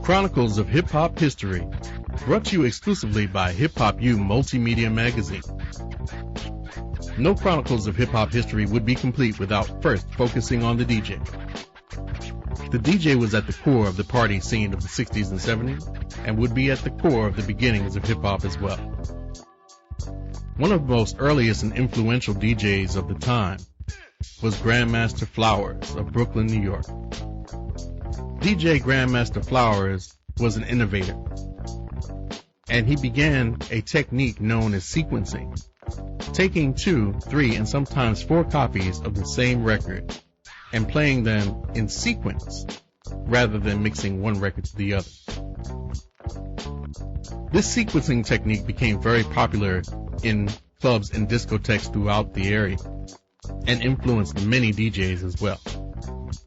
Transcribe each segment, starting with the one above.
Chronicles of Hip Hop History, brought to you exclusively by Hip Hop U Multimedia Magazine. No Chronicles of Hip Hop History would be complete without first focusing on the DJ. The DJ was at the core of the party scene of the 60s and 70s, and would be at the core of the beginnings of hip hop as well. One of the most earliest and influential DJs of the time was Grandmaster Flowers of Brooklyn, New York. DJ Grandmaster Flowers was an innovator, and he began a technique known as sequencing, taking 2, 3, and sometimes 4 copies of the same record and playing them in sequence rather than mixing one record to the other. This sequencing technique became very popular in clubs and discotheques throughout the area and influenced many DJs as well.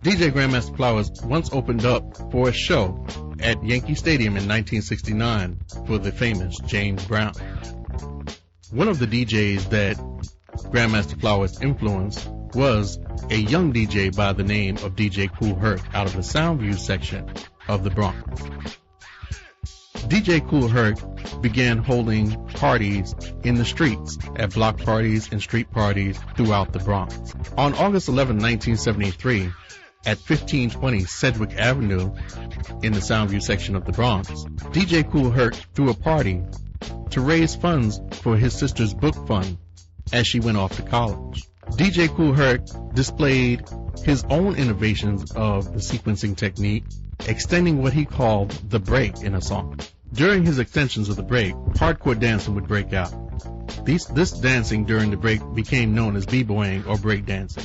DJ Grandmaster Flowers once opened up for a show at Yankee Stadium in 1969 for the famous James Brown. One of the DJs that Grandmaster Flowers influenced was a young DJ by the name of DJ Kool Herc out of the Soundview section of the Bronx. DJ Kool Herc began holding parties in the streets, at block parties and street parties throughout the Bronx. On August 11, 1973, at 1520 Sedgwick Avenue in the Soundview section of the Bronx, DJ Kool Herc threw a party to raise funds for his sister's book fund as she went off to college. DJ Kool Herc displayed his own innovations of the sequencing technique, extending what he called the break in a song. During his extensions of the break, hardcore dancing would break out. This dancing during the break became known as b-boying or break dancing.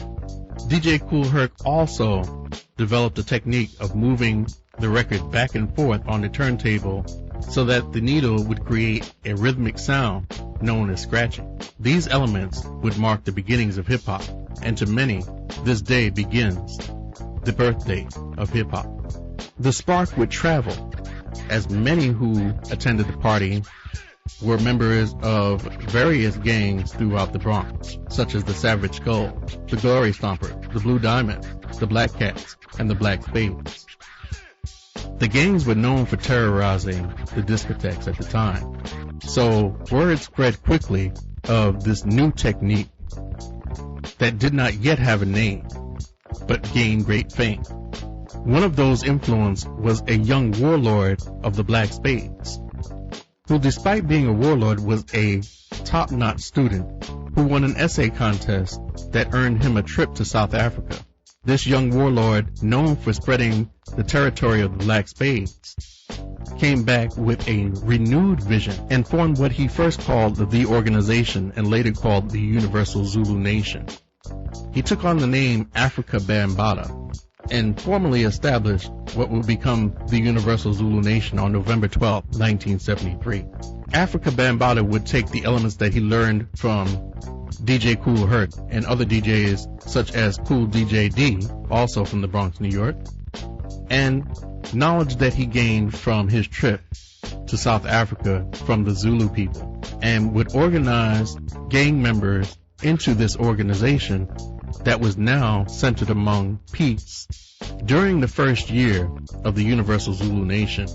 DJ Kool Herc also developed a technique of moving the record back and forth on the turntable so that the needle would create a rhythmic sound known as scratching. These elements would mark the beginnings of hip-hop, and to many, this day begins the birthday of hip-hop. The spark would travel, as many who attended the party were members of various gangs throughout the Bronx, such as the Savage Skulls, the Glory Stompers, the Blue Diamonds, the Black Cats, and the Black Spades. The gangs were known for terrorizing the discotheques at the time, so word spread quickly of this new technique that did not yet have a name, but gained great fame. One of those influenced was a young warlord of the Black Spades, who despite being a warlord was a top-notch student who won an essay contest that earned him a trip to South Africa. This young warlord, known for spreading the territory of the Black Spades, came back with a renewed vision and formed what he first called the organization and later called the Universal Zulu Nation. He took on the name Afrika Bambaataa and formally established what would become the Universal Zulu Nation on November 12, 1973. Afrika Bambaataa would take the elements that he learned from DJ Kool Herc and other DJs such as Kool DJ D, also from the Bronx, New York, and knowledge that he gained from his trip to South Africa from the Zulu people, and would organize gang members into this organization that was now centered among peace. During the first year of the Universal Zulu Nation,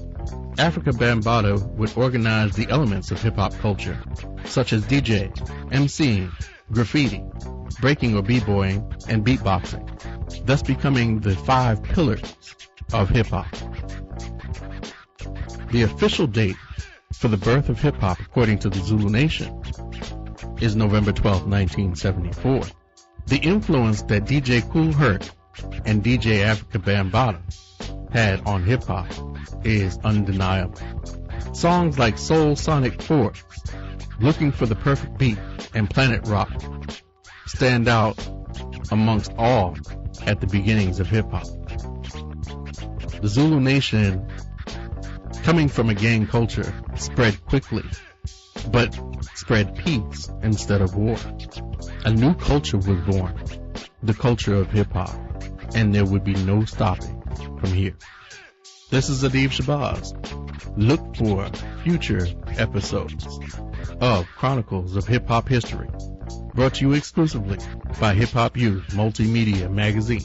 Afrika Bambaataa would organize the elements of hip-hop culture, such as DJ, MCing, graffiti, breaking or b-boying, and beatboxing, thus becoming the 5 pillars of hip-hop. The official date for the birth of hip-hop, according to the Zulu Nation, is November 12, 1974. The influence that DJ Kool Herc and DJ Afrika Bambaataa had on hip-hop is undeniable. Songs like Soul Sonic Force, Looking for the Perfect Beat, and Planet Rock stand out amongst all at the beginnings of hip-hop. The Zulu Nation, coming from a gang culture, spread quickly, but spread peace instead of war. A new culture was born, the culture of hip-hop, and there would be no stopping from here. This is Adib Shabazz. Look for future episodes of Chronicles of Hip Hop History, brought to you exclusively by Hip Hop U Multimedia Magazine.